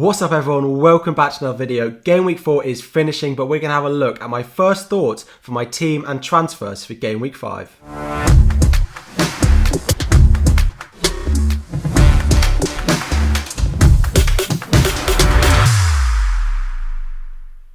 What's up everyone, welcome back to another video. Game week 4 is finishing, but we're going to have a look at my first thoughts for my team and transfers for game week 5.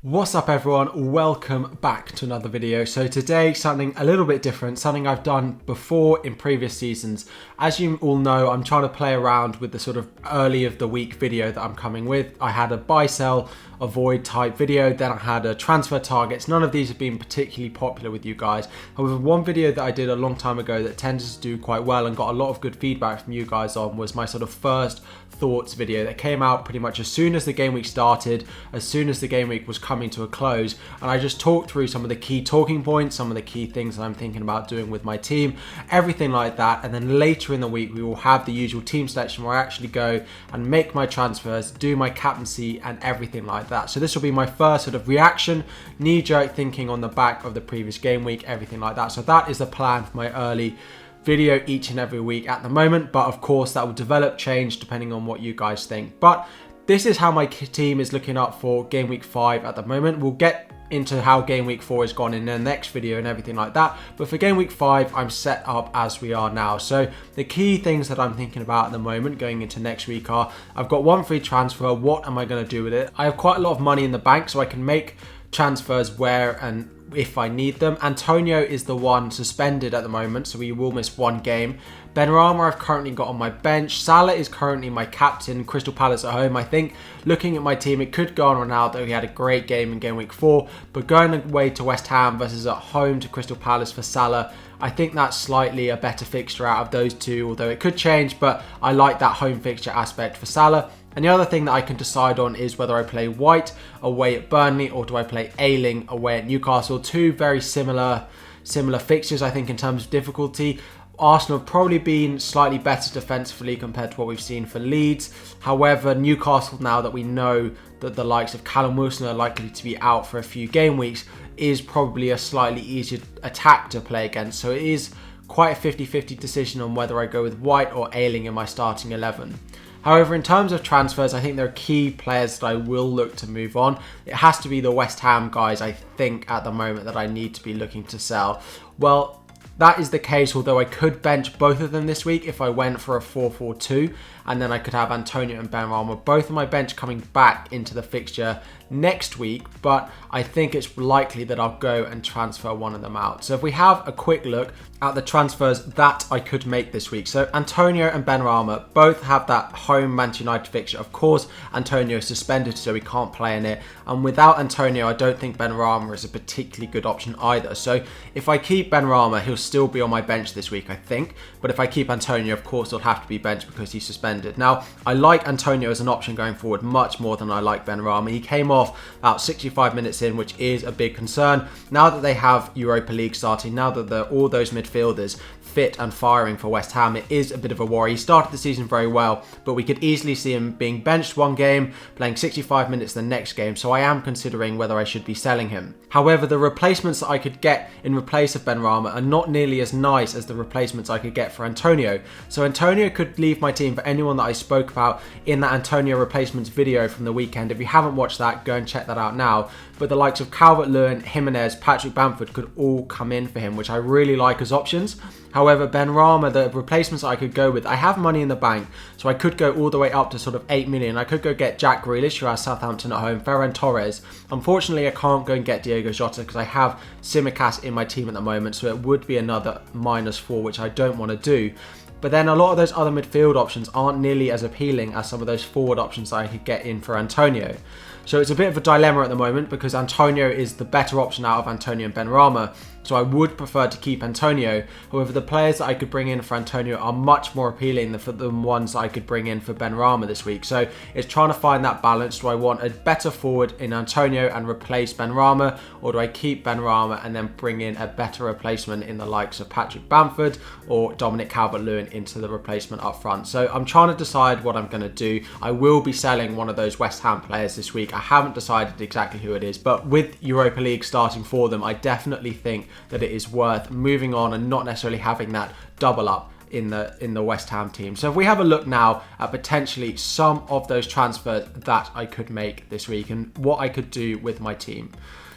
What's up everyone, welcome back to another video. So today something a little bit different, something I've done before in previous seasons. As you all know, I'm trying to play around with the sort of early of the week video that I'm coming with. I had a buy, sell, avoid type video, then I had a transfer targets. None of these have been particularly popular with you guys. However, one video that I did a long time ago that tended to do quite well and got a lot of good feedback from you guys on was my sort of first thoughts video that came out pretty much as soon as the game week started, as soon as the game week was coming to a close, and I just talked through some of the key talking points, some of the key things that I'm thinking about doing with my team, everything like that. And then later in the week we will have the usual team selection where I actually go and make my transfers, do my captaincy and everything like that. So this will be my first sort of reaction, knee-jerk thinking on the back of the previous game week, everything like that. So that is the plan for my early video each and every week at the moment, but of course that will develop, change depending on what you guys think. But this is how my team is looking up for game week 5 at the moment. We'll get into how game week 4 has gone in the next video and everything like that, but for game week 5 I'm set up as we are now. So the key things that I'm thinking about at the moment going into next week are, I've got one free transfer. What am I going to do with it? I have quite a lot of money in the bank, so I can make transfers where and if I need them. Antonio is the one suspended at the moment, so we will miss one game. Benrahma I've currently got on my bench. Salah is currently my captain. Crystal Palace at home. I think looking at my team, it could go on Ronaldo. He had a great game in game week 4, but going away to West Ham versus at home to Crystal Palace for Salah, I think that's slightly a better fixture out of those two, although it could change, but I like that home fixture aspect for Salah. And the other thing that I can decide on is whether I play White away at Burnley or do I play Ayling away at Newcastle. Two very similar fixtures, I think, in terms of difficulty. Arsenal have probably been slightly better defensively compared to what we've seen for Leeds. However, Newcastle, now that we know that the likes of Callum Wilson are likely to be out for a few game weeks, is probably a slightly easier attack to play against. So it is quite a 50-50 decision on whether I go with White or Ayling in my starting 11. However, in terms of transfers, I think there are key players that I will look to move on. It has to be the West Ham guys, I think, at the moment that I need to be looking to sell. Well, that is the case, although I could bench both of them this week if I went for a 4-4-2, and then I could have Antonio and Benrahma, both on my bench, coming back into the fixture next week, but I think it's likely that I'll go and transfer one of them out. So if we have a quick look at the transfers that I could make this week. So Antonio and Benrahma both have that home Manchester United fixture. Of course, Antonio is suspended, so he can't play in it. And without Antonio, I don't think Benrahma is a particularly good option either. So if I keep Benrahma, he'll still be on my bench this week, I think. But if I keep Antonio, of course, he'll have to be benched because he's suspended. Now, I like Antonio as an option going forward much more than I like Benrahma. He came off about 65 minutes in, which is a big concern. Now that they have Europa League starting, now that all those midfielders fit and firing for West Ham, it is a bit of a worry. He started the season very well, but we could easily see him being benched one game, playing 65 minutes the next game, so I am considering whether I should be selling him. However, the replacements that I could get in replace of Benrahma are not nearly as nice as the replacements I could get for Antonio. So Antonio could leave my team for anyone that I spoke about in that Antonio replacements video from the weekend. If you haven't watched that, go and check that out now. But the likes of Calvert-Lewin, Jimenez, Patrick Bamford could all come in for him, which I really like as options. However, Benrahma, the replacements I could go with, I have money in the bank, so I could go all the way up to sort of 8 million. I could go get Jack Grealish, who has Southampton at home, Ferran Torres. Unfortunately, I can't go and get Diego Jota because I have Tsimikas in my team at the moment, so it would be another -4, which I don't want to do. But then a lot of those other midfield options aren't nearly as appealing as some of those forward options that I could get in for Antonio. So it's a bit of a dilemma at the moment because Antonio is the better option out of Antonio and Benrahma. So I would prefer to keep Antonio. However, the players that I could bring in for Antonio are much more appealing than the ones that I could bring in for Benrahma this week. So it's trying to find that balance. Do I want a better forward in Antonio and replace Benrahma, or do I keep Benrahma and then bring in a better replacement in the likes of Patrick Bamford or Dominic Calvert-Lewin into the replacement up front? So I'm trying to decide what I'm going to do. I will be selling one of those West Ham players this week. I haven't decided exactly who it is, but with Europa League starting for them, I definitely think that it is worth moving on and not necessarily having that double up in the West Ham team. So if we have a look now at potentially some of those transfers that I could make this week and what I could do with my team.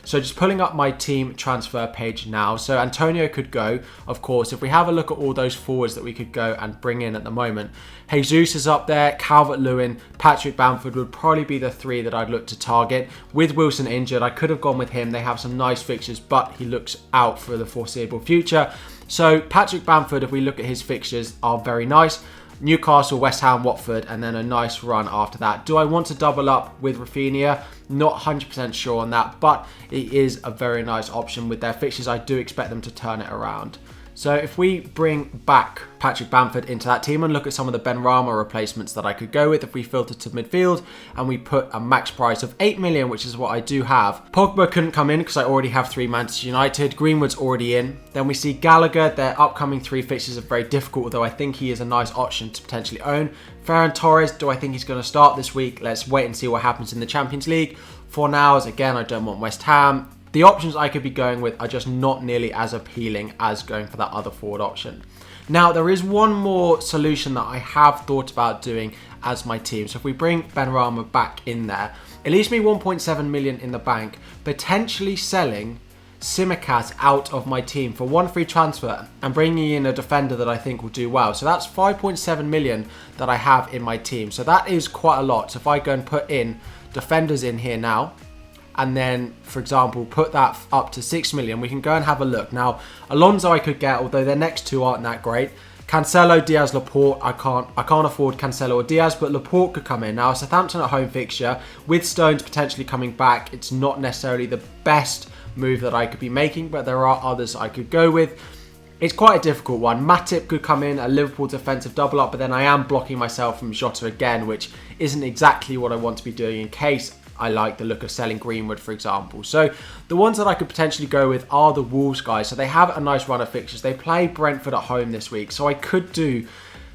So just pulling up my team transfer page now. So Antonio could go, of course. If we have a look at all those forwards that we could go and bring in at the moment, Jesus is up there, Calvert-Lewin, Patrick Bamford would probably be the three that I'd look to target. With Wilson injured, I could have gone with him. They have some nice fixtures, but he looks out for the foreseeable future. So Patrick Bamford, if we look at his fixtures, are very nice. Newcastle, West Ham, Watford, and then a nice run after that. Do I want to double up with Rafinha? Not 100% sure on that, but it is a very nice option with their fixtures. I do expect them to turn it around. So if we bring back Patrick Bamford into that team and look at some of the Benrahma replacements that I could go with, if we filter to midfield and we put a max price of 8 million, which is what I do have. Pogba couldn't come in because I already have 3 Manchester United. Greenwood's already in. Then we see Gallagher. Their upcoming 3 fixtures are very difficult, although I think he is a nice option to potentially own. Ferran Torres, do I think he's going to start this week? Let's wait and see what happens in the Champions League. For now, again, I don't want West Ham. The options I could be going with are just not nearly as appealing as going for that other forward option. Now, there is one more solution that I have thought about doing as my team. So if we bring Benrahma back in there, it leaves me 1.7 million in the bank, potentially selling Tsimikas out of my team for one free transfer and bringing in a defender that I think will do well. So that's 5.7 million that I have in my team. So that is quite a lot. So if I go and put in defenders in here now, and then, for example, put that up to 6 million, we can go and have a look. Now, Alonso I could get, although their next 2 aren't that great. Cancelo, Diaz, Laporte, I can't afford Cancelo or Diaz, but Laporte could come in. Now, Southampton at home fixture, with Stones potentially coming back, it's not necessarily the best move that I could be making, but there are others I could go with. It's quite a difficult one. Matip could come in, a Liverpool defensive double up, but then I am blocking myself from Jota again, which isn't exactly what I want to be doing in case I like the look of selling Greenwood, for example. So the ones that I could potentially go with are the Wolves guys. So they have a nice run of fixtures. They play Brentford at home this week. So I could do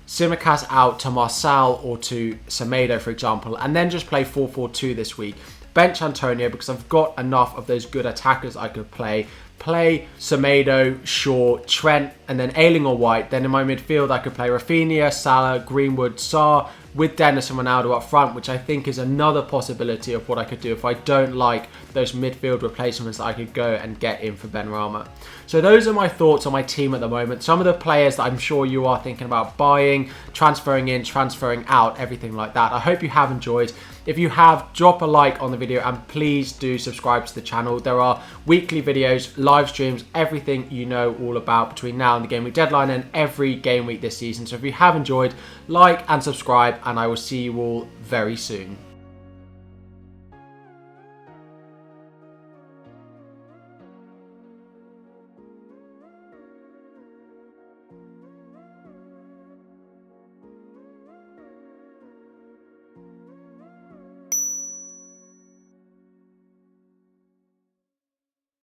Tsimikas out to Marçal or to Semedo, for example, and then just play 4-4-2 this week. Bench Antonio because I've got enough of those good attackers I could play. Play Semedo, Shaw, Trent, and then Ayling or White. Then in my midfield, I could play Rafinha, Salah, Greenwood, Sarr, with Dennis and Ronaldo up front, which I think is another possibility of what I could do if I don't like those midfield replacements that I could go and get in for Benrahma. So those are my thoughts on my team at the moment. Some of the players that I'm sure you are thinking about buying, transferring in, transferring out, everything like that. I hope you have enjoyed. If you have, drop a like on the video and please do subscribe to the channel. There are weekly videos, live streams, everything you know all about between now and the game week deadline and every game week this season. So if you have enjoyed, like and subscribe, and I will see you all very soon.